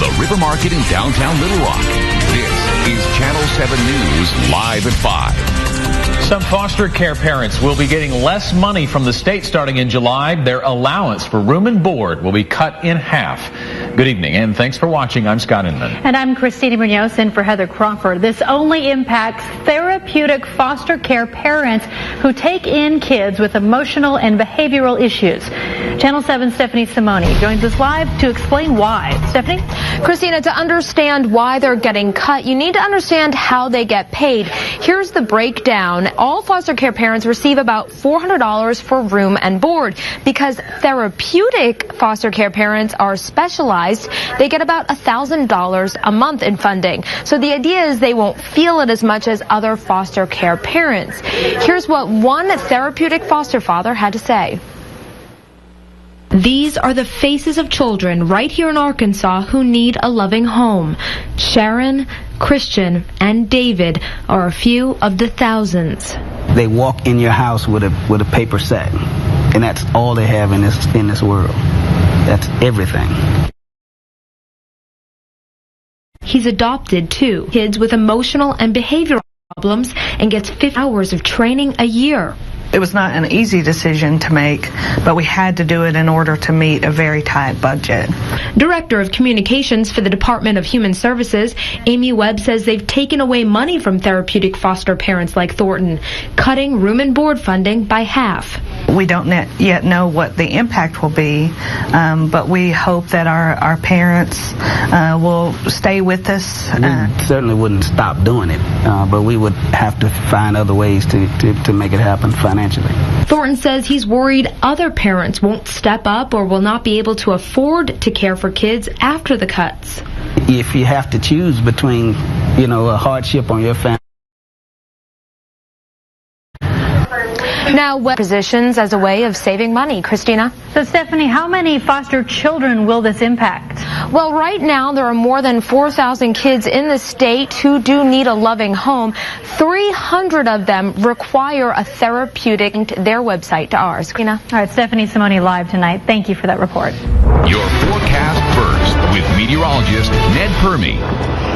the River Market in downtown Little Rock. This is Channel 7 News live at 5. Some foster care parents will be getting less money from the state starting in July. Their allowance for room and board will be cut in half. Good evening, and thanks for watching. I'm Scott Inman. And I'm Christina Munoz in for Heather Crawford. This only impacts therapeutic foster care parents who take in kids with emotional and behavioral issues. Channel 7's Stephanie Simoni joins us live to explain why. Stephanie? Christina, to understand why they're getting cut, you need to understand how they get paid. Here's the breakdown. All foster care parents receive about $400 for room and board. Because therapeutic foster care parents are specialized, they get about $1,000 a month in funding. So the idea is they won't feel it as much as other foster care parents. Here's what one therapeutic foster father had to say. These are the faces of children right here in Arkansas who need a loving home. Sharon, Christian, and David are a few of the thousands. They walk in your house with a paper sack, and that's all they have in this world. That's everything. He's adopted two kids with emotional and behavioral problems and gets 50 hours of training a year. It was not an easy decision to make, but we had to do it in order to meet a very tight budget. Director of Communications for the Department of Human Services, Amy Webb, says they've taken away money from therapeutic foster parents like Thornton, cutting room and board funding by half. We don't yet know what the impact will be, but we hope that our parents will stay with us. We certainly wouldn't stop doing it, but we would have to find other ways to make it happen financially. Thornton says he's worried other parents won't step up or will not be able to afford to care for kids after the cuts. If you have to choose between, a hardship on your family. Now, positions as a way of saving money. Christina? So, Stephanie, how many foster children will this impact? Well, right now there are more than 4,000 kids in the state who do need a loving home. 300 of them require a therapeutic link to their website to ours. Christina? All right, Stephanie Simoni live tonight. Thank you for that report. Your forecast first with meteorologist Ned Permy.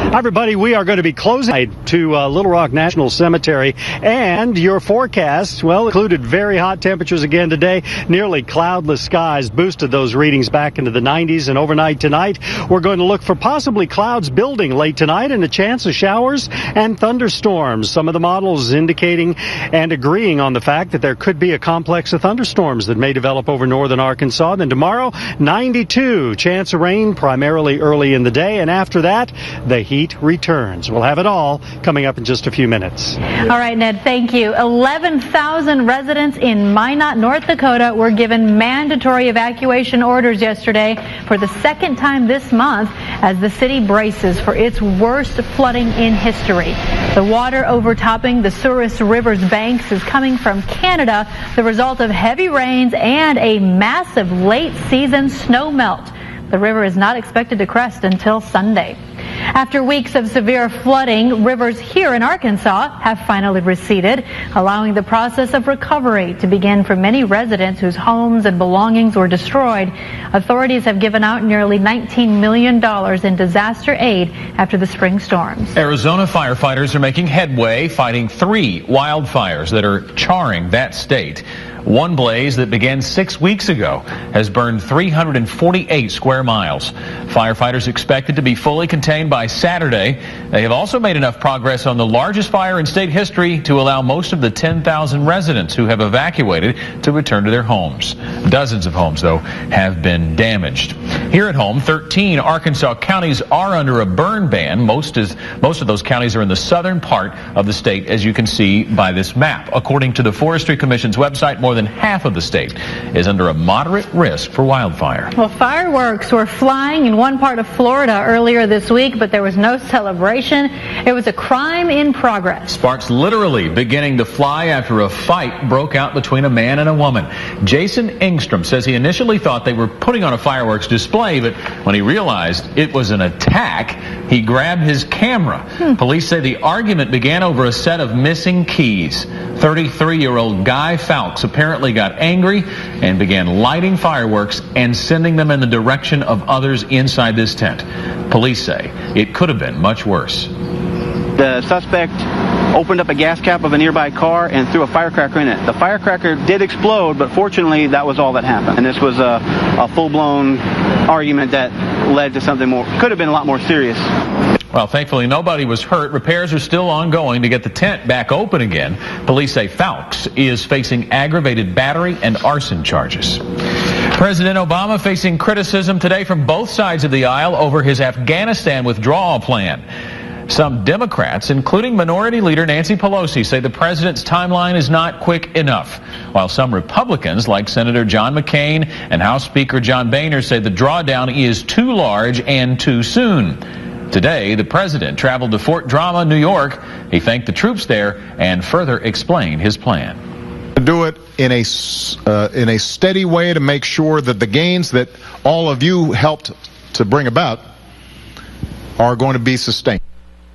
Hi, everybody. We are going to be closing to Little Rock National Cemetery, and your forecast, well, included very hot temperatures again today. Nearly cloudless skies boosted those readings back into the 90s, and overnight tonight, we're going to look for possibly clouds building late tonight and a chance of showers and thunderstorms. Some of the models indicating and agreeing on the fact that there could be a complex of thunderstorms that may develop over northern Arkansas. Then tomorrow, 92, chance of rain primarily early in the day, and after that, the heat returns. We'll have it all coming up in just a few minutes. All right, Ned, thank you. 11,000 residents in Minot, North Dakota were given mandatory evacuation orders yesterday for the second time this month as the city braces for its worst flooding in history. The water overtopping the Souris River's banks is coming from Canada, the result of heavy rains and a massive late-season snow melt. The river is not expected to crest until Sunday. After weeks of severe flooding, rivers here in Arkansas have finally receded, allowing the process of recovery to begin for many residents whose homes and belongings were destroyed. Authorities have given out nearly $19 million in disaster aid after the spring storms. Arizona firefighters are making headway fighting 3 wildfires that are charring that state. One blaze that began 6 weeks ago has burned 348 square miles. Firefighters expected to be fully contained by Saturday. They have also made enough progress on the largest fire in state history to allow most of the 10,000 residents who have evacuated to return to their homes. Dozens of homes, though, have been damaged. Here at home, 13 Arkansas counties are under a burn ban. Most of those counties are in the southern part of the state, as you can see by this map. According to the Forestry Commission's website, more than half of the state is under a moderate risk for wildfire. Well, fireworks were flying in one part of Florida earlier this week, but there was no celebration. It was a crime in progress. Sparks literally beginning to fly after a fight broke out between a man and a woman. Jason Engstrom says he initially thought they were putting on a fireworks display, but when he realized it was an attack, he grabbed his camera. Police say the argument began over a set of missing keys. 33-year-old Guy Fawkes apparently got angry and began lighting fireworks and sending them in the direction of others inside this tent. Police say it could have been much worse. The suspect opened up a gas cap of a nearby car and threw a firecracker in it. The firecracker did explode, but fortunately that was all that happened. And this was a full-blown argument that led to something more, could have been a lot more serious. Well, thankfully nobody was hurt. Repairs are still ongoing to get the tent back open again. Police say Fowlkes is facing aggravated battery and arson charges. President Obama facing criticism today from both sides of the aisle over his Afghanistan withdrawal plan. Some Democrats, including Minority Leader Nancy Pelosi, say the president's timeline is not quick enough, while some Republicans, like Senator John McCain and House Speaker John Boehner, say the drawdown is too large and too soon. Today, the president traveled to Fort Drum, New York. He thanked the troops there and further explained his plan. Do it in a steady way to make sure that the gains that all of you helped to bring about are going to be sustained.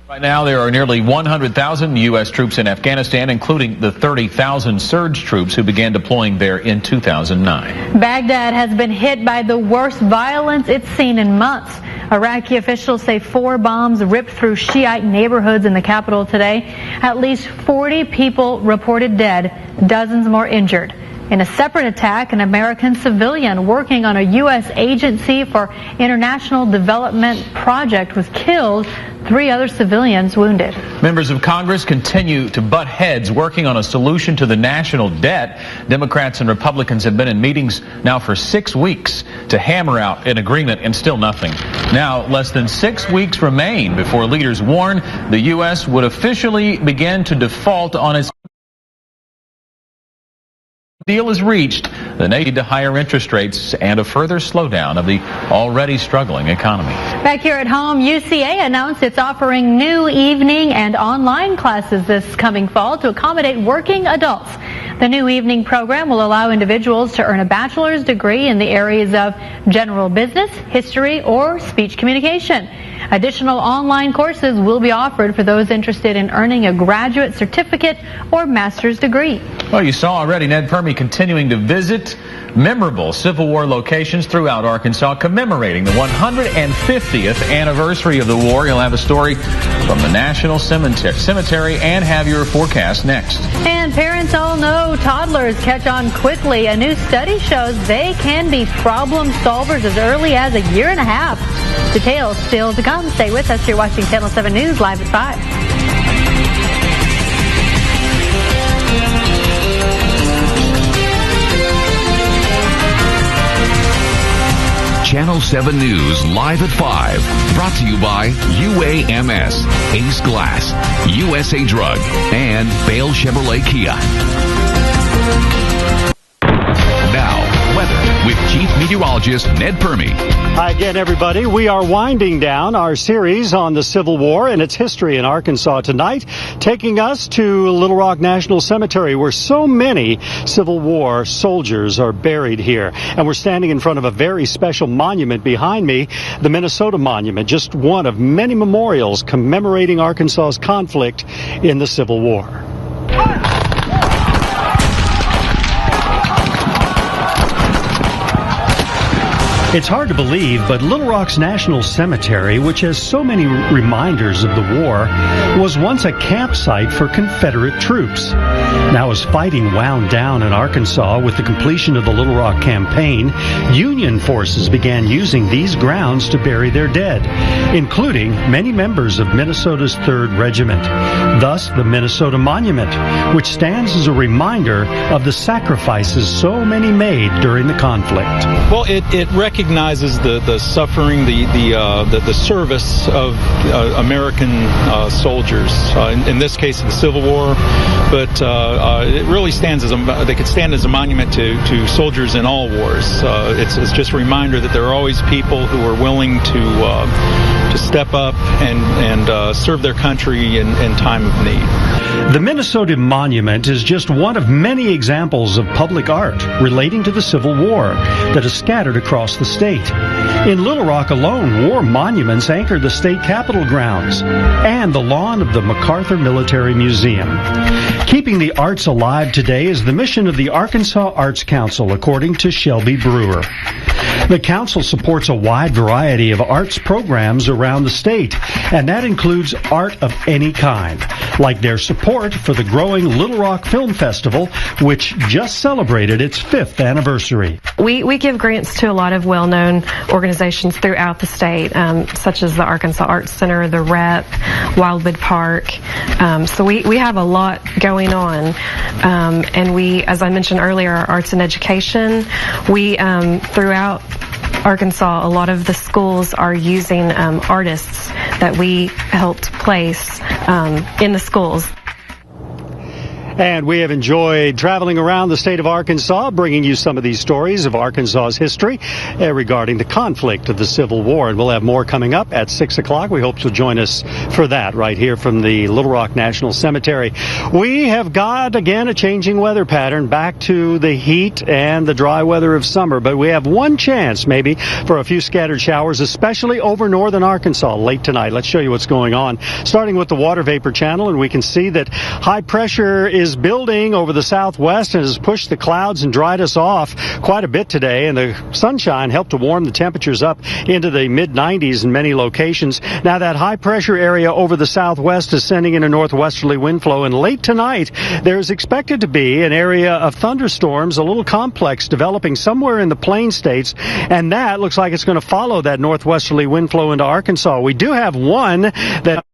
Right now, there are nearly 100,000 U.S. troops in Afghanistan, including the 30,000 surge troops who began deploying there in 2009. Baghdad has been hit by the worst violence it's seen in months. Iraqi officials say 4 bombs ripped through Shiite neighborhoods in the capital today. At least 40 people reported dead, dozens more injured. In a separate attack, an American civilian working on a U.S. agency for international development project was killed. 3 other civilians wounded. Members of Congress continue to butt heads working on a solution to the national debt. Democrats and Republicans have been in meetings now for 6 weeks to hammer out an agreement, and still nothing. Now, less than 6 weeks remain before leaders warn the U.S. would officially begin to default on its deal is reached. The need to higher interest rates and a further slowdown of the already struggling economy. Back here at home, UCA announced it's offering new evening and online classes this coming fall to accommodate working adults. The new evening program will allow individuals to earn a bachelor's degree in the areas of general business, history, or speech communication. Additional online courses will be offered for those interested in earning a graduate certificate or master's degree. Well, you saw already Ned Permy continuing to visit memorable Civil War locations throughout Arkansas, commemorating the 150th anniversary of the war. You'll have a story from the National Cemetery and have your forecast next. And parents all know toddlers catch on quickly. A new study shows they can be problem solvers as early as a year and a half. Details still to come. Stay with us. You're watching Channel 7 News live at 5. Channel 7 News live at 5. Brought to you by UAMS, Ace Glass, USA Drug, and Bale Chevrolet Kia. Now, weather with Chief Meteorologist Ned Permy. Hi again, everybody. We are winding down our series on the Civil War and its history in Arkansas tonight, taking us to Little Rock National Cemetery, where so many Civil War soldiers are buried here. And we're standing in front of a very special monument behind me, the Minnesota Monument, just one of many memorials commemorating Arkansas's conflict in the Civil War. It's hard to believe, but Little Rock's National Cemetery, which has so many reminders of the war, was once a campsite for Confederate troops. Now, as fighting wound down in Arkansas with the completion of the Little Rock campaign, Union forces began using these grounds to bury their dead, including many members of Minnesota's 3rd Regiment. Thus, the Minnesota Monument, which stands as a reminder of the sacrifices so many made during the conflict. Well, it recognizes the suffering, the service of American soldiers. In this case, the Civil War, but it really stands as they could stand as a monument to soldiers in all wars. It's just a reminder that there are always people who are willing to step up and serve their country in time of need. The Minnesota Monument is just one of many examples of public art relating to the Civil War that is scattered across the state. In Little Rock alone, war monuments anchor the state capitol grounds and the lawn of the MacArthur Military Museum. Keeping the arts alive today is the mission of the Arkansas Arts Council, according to Shelby Brewer. The council supports a wide variety of arts programs around the state, and that includes art of any kind, like their support for the growing Little Rock Film Festival, which just celebrated its 5th anniversary. We give grants to a lot of well-known organizations throughout the state, such as the Arkansas Arts Center, the REP, Wildwood Park. So we have a lot going on. And we, as I mentioned earlier, our arts and education, we, throughout Arkansas, a lot of the schools are using artists that we helped place in the schools. And we have enjoyed traveling around the state of Arkansas, bringing you some of these stories of Arkansas's history regarding the conflict of the Civil War. And we'll have more coming up at 6 o'clock. We hope you'll join us for that right here from the Little Rock National Cemetery. We have got, again, a changing weather pattern, back to the heat and the dry weather of summer. But we have one chance, maybe, for a few scattered showers, especially over northern Arkansas late tonight. Let's show you what's going on, starting with the water vapor channel. And we can see that high pressure is building over the southwest and has pushed the clouds and dried us off quite a bit today, and the sunshine helped to warm the temperatures up into the mid-90s in many locations. Now that high pressure area over the southwest is sending in a northwesterly wind flow, and late tonight there's expected to be an area of thunderstorms, a little complex developing somewhere in the plain states, and that looks like it's going to follow that northwesterly wind flow into Arkansas. We do have one that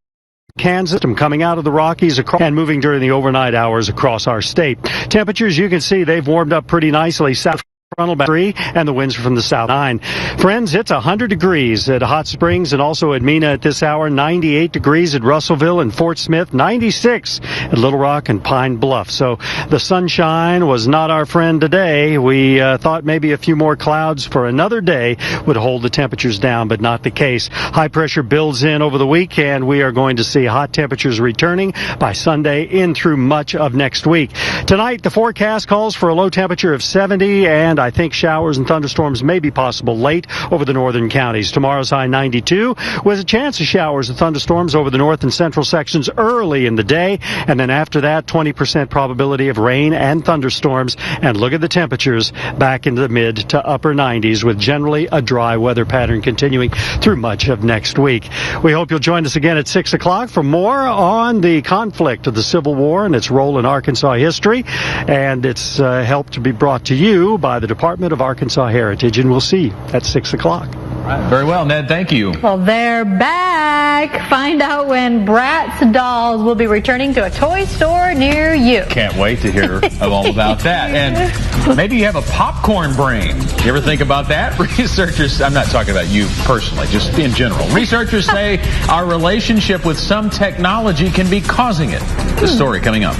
Kansas coming out of the Rockies and moving during the overnight hours across our state. Temperatures, you can see they've warmed up pretty nicely. South frontal bound 3 and the winds from the south 9. Friends, it's 100 degrees at Hot Springs and also at Mena at this hour, 98 degrees at Russellville and Fort Smith, 96 at Little Rock and Pine Bluff. So the sunshine was not our friend today. We thought maybe a few more clouds for another day would hold the temperatures down, but not the case. High pressure builds in over the weekend. We are going to see hot temperatures returning by Sunday in through much of next week. Tonight, the forecast calls for a low temperature of 70, and I think showers and thunderstorms may be possible late over the northern counties. Tomorrow's high 92 with a chance of showers and thunderstorms over the north and central sections early in the day, and then after that 20% probability of rain and thunderstorms. And look at the temperatures back into the mid to upper 90s with generally a dry weather pattern continuing through much of next week. We hope you'll join us again at 6 o'clock for more on the conflict of the Civil War and its role in Arkansas history, and it's helped to be brought to you by the Department of Arkansas Heritage, and we'll see you at 6 o'clock. Right, very well, Ned. Thank you. Well, they're back. Find out when Bratz dolls will be returning to a toy store near you. Can't wait to hear all about that. And maybe you have a popcorn brain. You ever think about that? Researchers, I'm not talking about you personally, just in general. Researchers say our relationship with some technology can be causing it. The story coming up.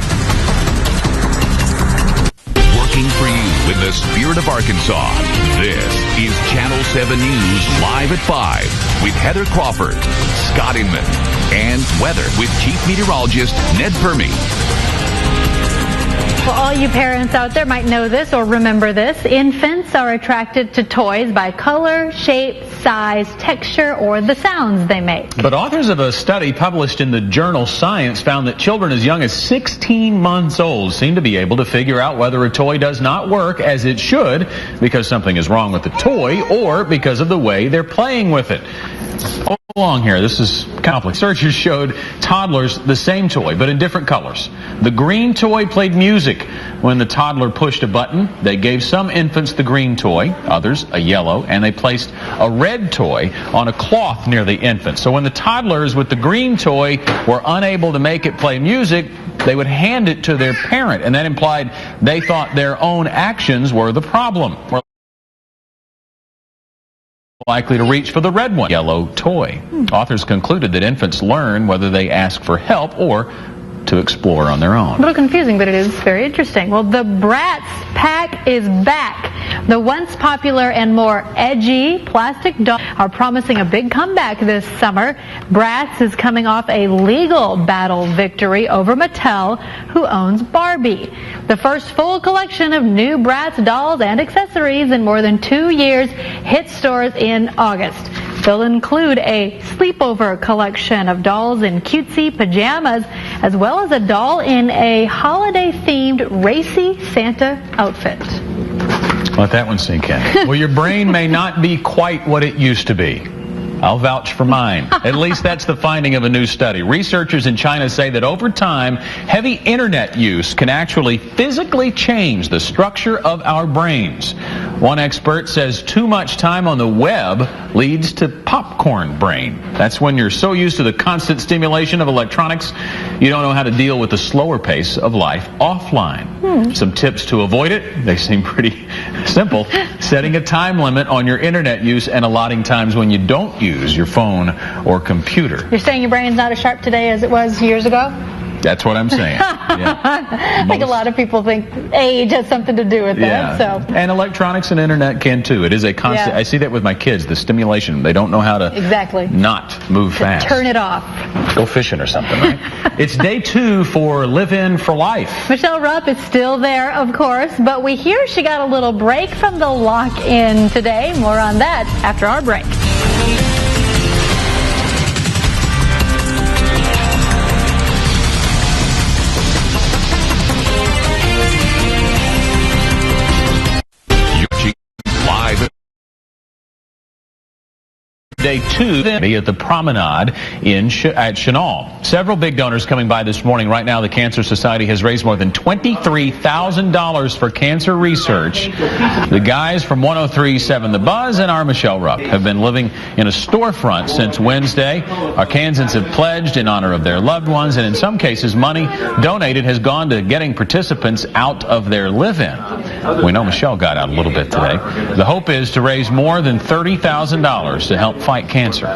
Working for you in the spirit of Arkansas. This is Channel 7 News Live at 5 with Heather Crawford, Scott Inman, and weather with Chief Meteorologist Ned Permy. Well, all you parents out there might know this or remember this. Infants are attracted to toys by color, shape, size, texture, or the sounds they make. But authors of a study published in the journal Science found that children as young as 16 months old seem to be able to figure out whether a toy does not work as it should because something is wrong with the toy or because of the way they're playing with it. Along here, this is complex. Researchers showed toddlers the same toy, but in different colors. The green toy played music. When the toddler pushed a button, they gave some infants the green toy, others a yellow, and they placed a red toy on a cloth near the infant. So when the toddlers with the green toy were unable to make it play music, they would hand it to their parent, and that implied they thought their own actions were the problem. Likely to reach for the red one, yellow toy. Authors concluded that infants learn whether they ask for help or to explore on their own. A little confusing, but it is very interesting. Well, the Bratz pack is back. The once popular and more edgy plastic dolls are promising a big comeback this summer. Bratz is coming off a legal battle victory over Mattel, who owns Barbie. The first full collection of new Bratz dolls and accessories in more than 2 years hit stores in August. They'll include a sleepover collection of dolls in cutesy pajamas, as well as a doll in a holiday-themed racy Santa outfit. Let that one sink in. Well, your brain may not be quite what it used to be. I'll vouch for mine. At least that's the finding of a new study. Researchers in China say that over time, heavy internet use can actually physically change the structure of our brains. One expert says too much time on the web leads to popcorn brain. That's when you're so used to the constant stimulation of electronics, you don't know how to deal with the slower pace of life offline. Some tips to avoid it. They seem pretty simple. Setting a time limit on your internet use and allotting times when you don't use your phone or computer. You're saying your brain's not as sharp today as it was years ago? That's what I'm saying. Yeah. I think a lot of people think age has something to do with that. So. And electronics and internet can too. It is a constant. I see that with my kids, the stimulation. They don't know how to not move fast. Turn it off. Go fishing or something, right? It's day 2 for Live In for Life. Michelle Rupp is still there, of course, but we hear she got a little break from the lock-in today. More on that after our break. Day 2 at the Promenade at Chenal. Several big donors coming by this morning. Right now, the Cancer Society has raised more than $23,000 for cancer research. The guys from 103.7 The Buzz and our Michelle Rupp have been living in a storefront since Wednesday. Arkansans have pledged in honor of their loved ones, and in some cases, money donated has gone to getting participants out of their live-in. We know Michelle got out a little bit today. The hope is to raise more than $30,000 to help fight cancer.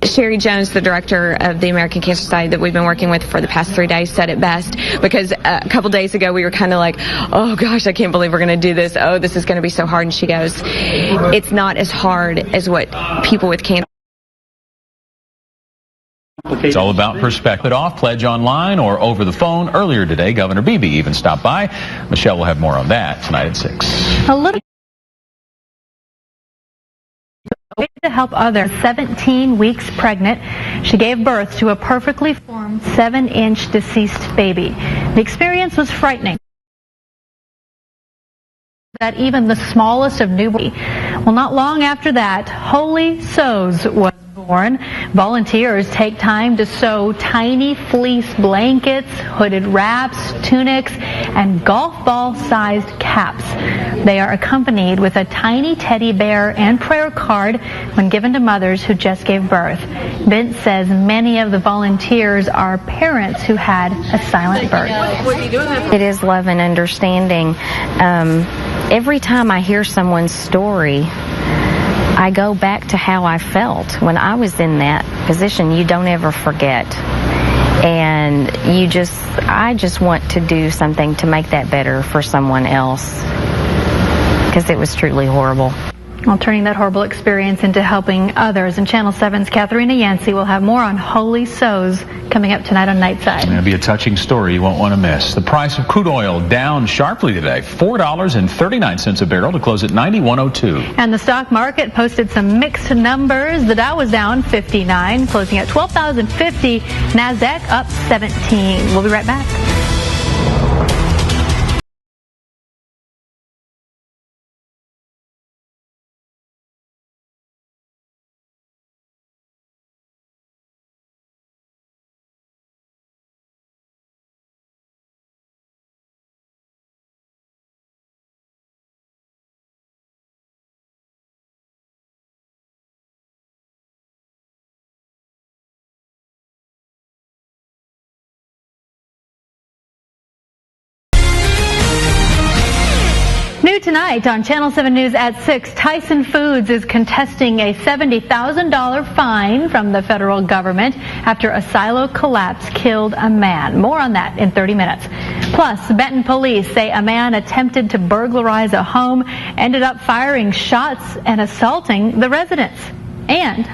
Sherry Jones, the director of the American Cancer Society that we've been working with for the past 3 days, said it best, because a couple days ago we were kind of like, oh gosh, I can't believe we're going to do this. Oh, this is going to be so hard. And she goes, it's not as hard as what people with cancer. It's all about perspective. Off, pledge online or over the phone. Earlier today, Governor Beebe even stopped by. Michelle will have more on that tonight at 6. A little to help others. 17 weeks pregnant, she gave birth to a perfectly formed 7-inch deceased baby. The experience was frightening. That even the smallest of newborns. Well, not long after that, Holy Sews was born. Volunteers take time to sew tiny fleece blankets, hooded wraps, tunics, and golf ball-sized caps. They are accompanied with a tiny teddy bear and prayer card when given to mothers who just gave birth. Vince says many of the volunteers are parents who had a silent birth. It is love and understanding. Every time I hear someone's story, I go back to how I felt when I was in that position. You don't ever forget. And I just want to do something to make that better for someone else, because it was truly horrible. Well, turning that horrible experience into helping others. And Channel 7's Katharina Yancey will have more on Holy Sews coming up tonight on Nightside. It'll be a touching story you won't want to miss. The price of crude oil down sharply today, $4.39 a barrel to close at $91.02. And the stock market posted some mixed numbers. The Dow was down 59, closing at 12,050. NASDAQ up 17. We'll be right back. New tonight on Channel 7 News at 6, Tyson Foods is contesting a $70,000 fine from the federal government after a silo collapse killed a man. More on that in 30 minutes. Plus, Benton police say a man attempted to burglarize a home, ended up firing shots and assaulting the residents. And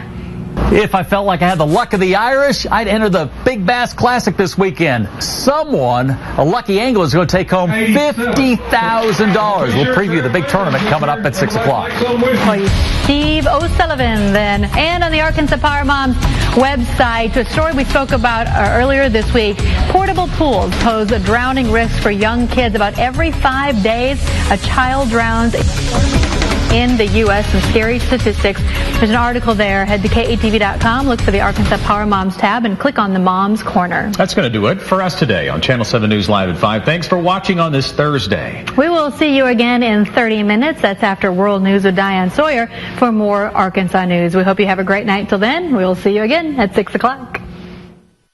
If I felt like I had the luck of the Irish, I'd enter the Big Bass Classic this weekend. Someone, a lucky angler, is going to take home $50,000. We'll preview the big tournament coming up at 6 o'clock. Steve O'Sullivan then. And on the Arkansas Power Moms website, a story we spoke about earlier this week, portable pools pose a drowning risk for young kids. About every 5 days, a child drowns in the U.S. Some scary statistics. There's an article there. Head to KATV.com, look for the Arkansas Power Moms tab, and click on the Moms Corner. That's going to do it for us today on Channel 7 News Live at 5. Thanks for watching on this Thursday. We will see you again in 30 minutes. That's after World News with Diane Sawyer for more Arkansas news. We hope you have a great night till then. We will see you again at 6 o'clock.